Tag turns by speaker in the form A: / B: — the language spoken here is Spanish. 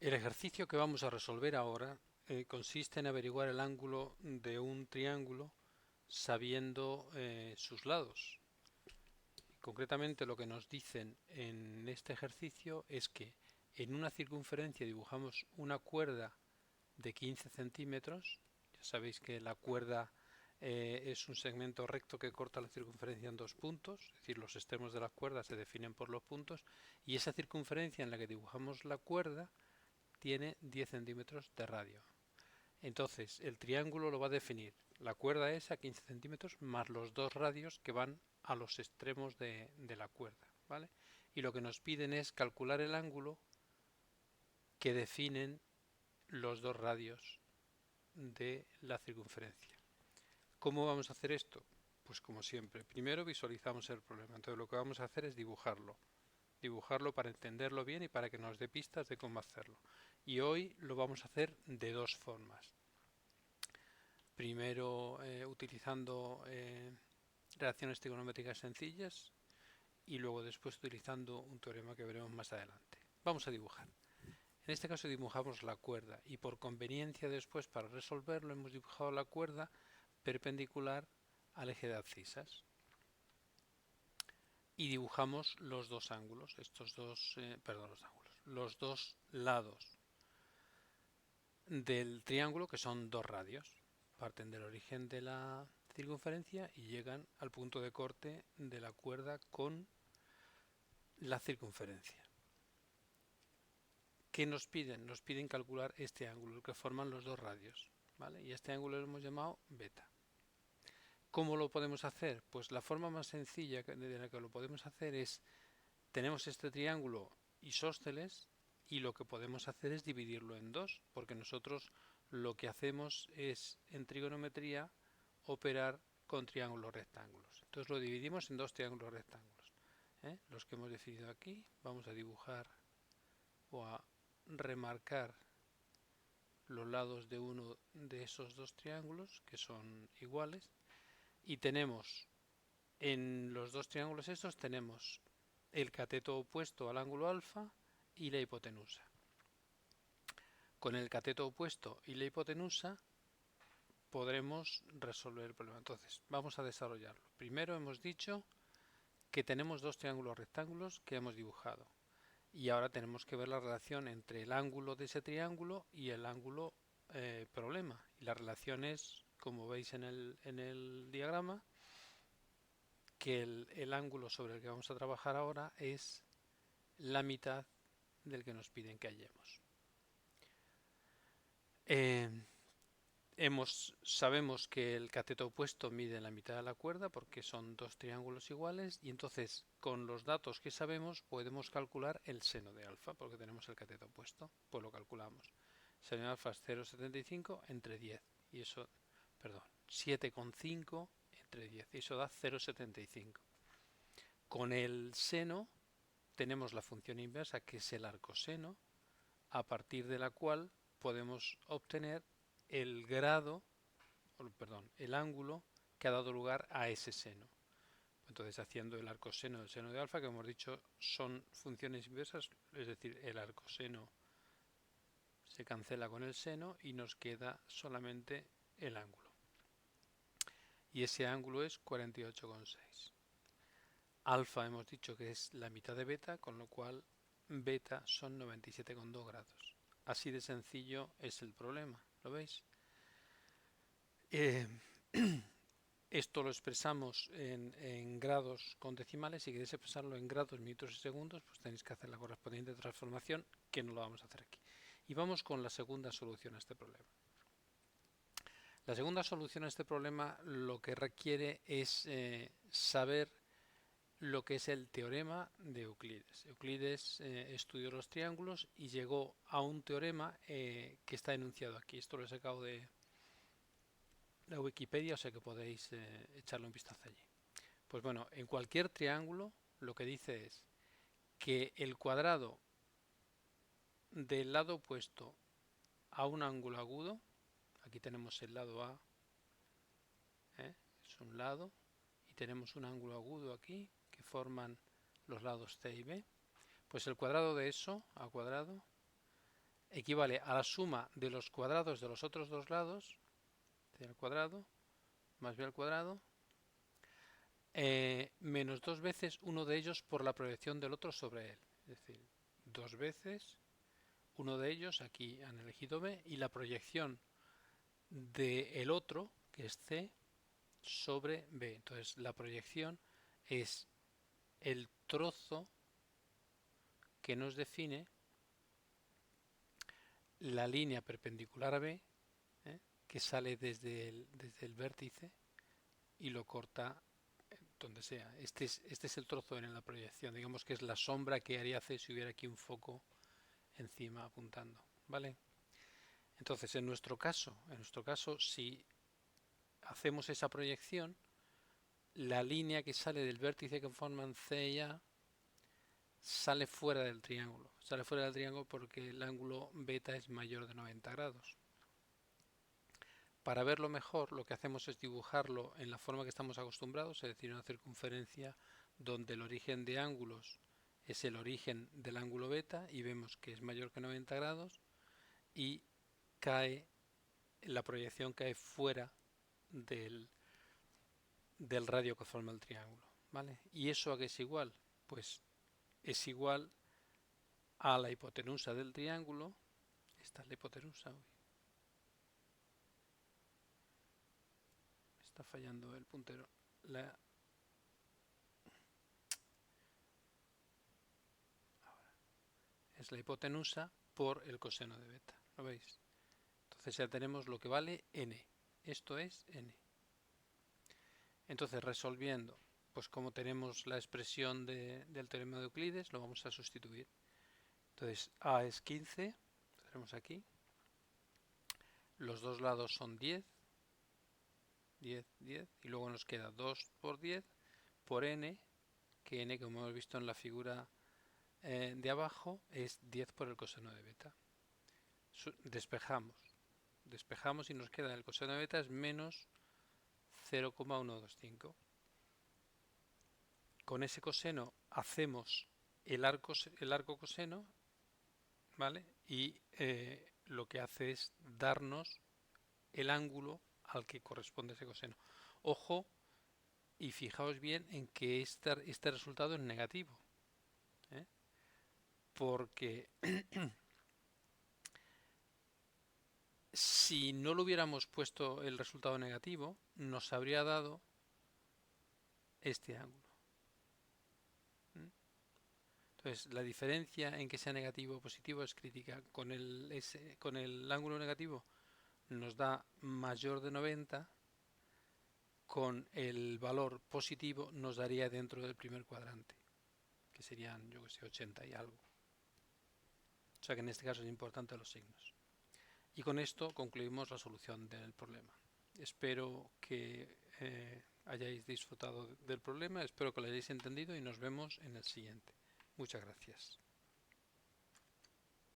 A: El ejercicio que vamos a resolver ahora consiste en averiguar el ángulo de un triángulo sabiendo sus lados. Concretamente lo que nos dicen en este ejercicio es que en una circunferencia dibujamos una cuerda de 15 centímetros. Ya sabéis que la cuerda es un segmento recto que corta la circunferencia en dos puntos, es decir, los extremos de la cuerda se definen por los puntos, y esa circunferencia en la que dibujamos la cuerda tiene 10 centímetros de radio. Entonces, el triángulo lo va a definir la cuerda esa, 15 centímetros, más los dos radios que van a los extremos de la cuerda, ¿vale? Y lo que nos piden es calcular el ángulo que definen los dos radios de la circunferencia. ¿Cómo vamos a hacer esto? Pues como siempre, primero visualizamos el problema. Entonces lo que vamos a hacer es dibujarlo para entenderlo bien y para que nos dé pistas de cómo hacerlo. Y hoy lo vamos a hacer de dos formas. Primero utilizando relaciones trigonométricas sencillas y luego después utilizando un teorema que veremos más adelante. Vamos a dibujar. En este caso dibujamos la cuerda y por conveniencia después para resolverlo hemos dibujado la cuerda perpendicular al eje de abscisas y dibujamos los dos ángulos, los dos lados del triángulo, que son dos radios. Parten del origen de la circunferencia y llegan al punto de corte de la cuerda con la circunferencia. ¿Qué nos piden? Nos piden calcular este ángulo, el que forman los dos radios, ¿vale? Y este ángulo lo hemos llamado beta. ¿Cómo lo podemos hacer? Pues la forma más sencilla de la que lo podemos hacer es, tenemos este triángulo isósceles y lo que podemos hacer es dividirlo en dos, porque nosotros lo que hacemos es en trigonometría operar con triángulos rectángulos. Entonces lo dividimos en dos triángulos rectángulos, los que hemos definido aquí. Vamos a dibujar o a remarcar los lados de uno de esos dos triángulos que son iguales y tenemos en los dos triángulos estos tenemos el cateto opuesto al ángulo alfa y la hipotenusa. Con el cateto opuesto y la hipotenusa podremos resolver el problema. Entonces, vamos a desarrollarlo. Primero hemos dicho que tenemos dos triángulos rectángulos que hemos dibujado. Y ahora tenemos que ver la relación entre el ángulo de ese triángulo y el ángulo problema. Y la relación es, como veis en el diagrama, que el ángulo sobre el que vamos a trabajar ahora es la mitad del que nos piden que hallemos. Eh, Sabemos que el cateto opuesto mide la mitad de la cuerda porque son dos triángulos iguales y entonces con los datos que sabemos podemos calcular el seno de alfa porque tenemos el cateto opuesto, pues lo calculamos. Seno de alfa es 0,75 entre 10 y eso, perdón, 7,5 entre 10 y eso da 0,75. Con el seno tenemos la función inversa que es el arcoseno, a partir de la cual podemos obtener el grado, el ángulo que ha dado lugar a ese seno. Entonces, haciendo el arcoseno del seno de alfa, que hemos dicho son funciones inversas, es decir, el arcoseno se cancela con el seno y nos queda solamente el ángulo. Y ese ángulo es 48,6. Alfa hemos dicho que es la mitad de beta, con lo cual beta son 97,2 grados. Así de sencillo es el problema, ¿lo veis? Esto lo expresamos en grados con decimales. Si queréis expresarlo en grados, minutos y segundos, pues tenéis que hacer la correspondiente transformación, que no lo vamos a hacer aquí. Y vamos con la segunda solución a este problema. La segunda solución a este problema lo que requiere es saber lo que es el teorema de Euclides. Euclides estudió los triángulos y llegó a un teorema que está enunciado aquí. Esto lo he sacado de la Wikipedia, o sea que podéis echarle un vistazo allí. Pues bueno, en cualquier triángulo lo que dice es que el cuadrado del lado opuesto a un ángulo agudo, aquí tenemos el lado A, es un lado, y tenemos un ángulo agudo aquí que forman los lados C y B, pues el cuadrado de eso, A cuadrado, equivale a la suma de los cuadrados de los otros dos lados, c al cuadrado más b al cuadrado, menos 2 veces uno de ellos por la proyección del otro sobre él. Es decir, 2 veces uno de ellos, aquí han elegido b, y la proyección del otro, que es c, sobre b. Entonces la proyección es el trozo que nos define la línea perpendicular a b, que sale desde el vértice y lo corta donde sea. Este es el trozo en la proyección, digamos que es la sombra que haría C si hubiera aquí un foco encima apuntando, ¿vale? Entonces, en nuestro caso, si hacemos esa proyección, la línea que sale del vértice que forman C y A sale fuera del triángulo. Sale fuera del triángulo porque el ángulo beta es mayor de 90 grados. Para verlo mejor, lo que hacemos es dibujarlo en la forma que estamos acostumbrados, es decir, una circunferencia donde el origen de ángulos es el origen del ángulo beta y vemos que es mayor que 90 grados y la proyección cae fuera del radio que forma el triángulo, ¿vale? ¿Y eso a qué es igual? Pues es igual a la hipotenusa del triángulo. Esta es la hipotenusa. Está fallando el puntero. Es la hipotenusa por el coseno de beta. ¿Lo veis? Entonces ya tenemos lo que vale n. Esto es n. Entonces resolviendo, pues como tenemos la expresión del teorema de Euclides, lo vamos a sustituir. Entonces a es 15, lo tenemos aquí. Los dos lados son 10, 10, 10, y luego nos queda 2 por 10 por n, que n, como hemos visto en la figura de abajo, es 10 por el coseno de beta. Despejamos y nos queda el coseno de beta es menos 0,125. Con ese coseno hacemos el arco coseno, ¿vale? Y lo que hace es darnos el ángulo al que corresponde ese coseno. Ojo, y fijaos bien en que este resultado es negativo, porque si no lo hubiéramos puesto el resultado negativo, nos habría dado este ángulo. Entonces, la diferencia en que sea negativo o positivo es crítica. Con el ángulo negativo nos da mayor de 90, con el valor positivo nos daría dentro del primer cuadrante, que serían, yo que sé, 80 y algo. O sea que en este caso es importante los signos. Y con esto concluimos la solución del problema. Espero que hayáis disfrutado del problema, espero que lo hayáis entendido y nos vemos en el siguiente. Muchas gracias.